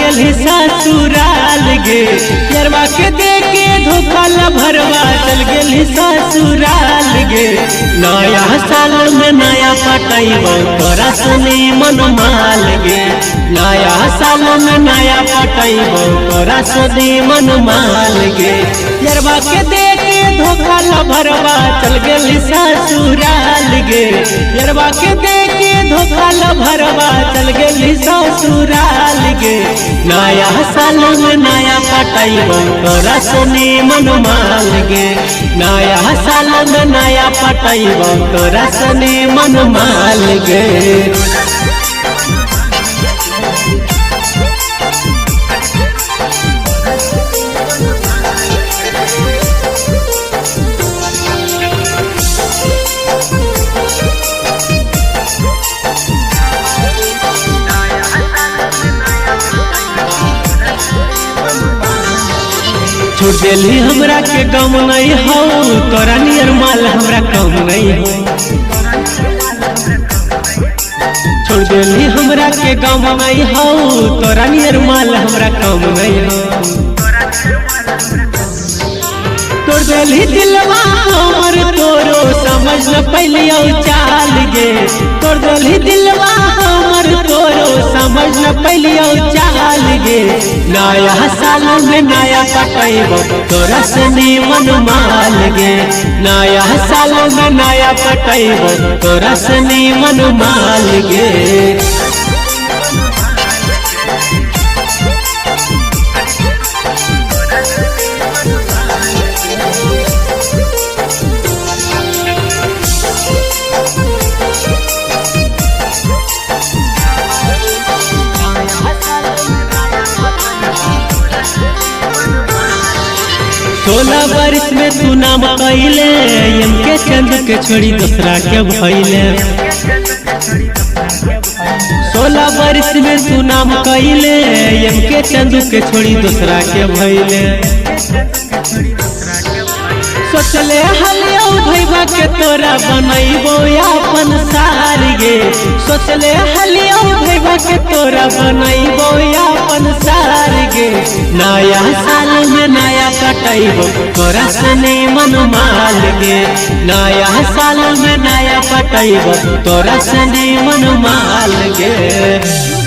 गेली ससुराल गे यरवा के देके धोखा भरवा चल गेली ससुराल गे। नया साल में नया पटैबो तोरा सनी मन माल गे। नया साल में नया पटैबो तोरा सनी मन माल गे। यरवा के देके धोखा भरवा चल गेली ससुराल गे। यरवा के देके धोखा भरवा चल गेली ससुराल गे। नया साल में नया पटैबो तोरा सनी मन माल गे। नया साल में नया पटैबो तोरा सनी मन माल गे। छोड़ देली हमरा के गम नहीं हो तोरा नियर माल हमरा कम नहीं हो। छोड़ देली हमरा के गम नहीं हो तोरा नियर माल हमरा कम नहीं हो। तोड़ देली दिलवा हमर तोरो समझ न पैलियो चाल गे। तोड़ देली दिलवा हमर तोरो समझ न पैलियो चाल गे। नया साल में नया पटैबो तोरा सनी मन माल गे। नया साल में नया पटैबो तोरा सनी मन माल गे। सोलह वर्ष में तू नाम कैले इनके चंद के छोड़ी दूसरा के भैले। 16 वर्ष में तू नाम कैले इनके चंद के छोड़ी दूसरा के भैले। सोचले हलियो भैया के तोरा बनैबो अपन सार गे। सोचले हलियो भैया के तोरा बनैबो अपन सार गे। नया साल में नया पटैबो तोरा सनी मन माल गे। नया साल में नया पटैबो तोरा सनी मन माल गे।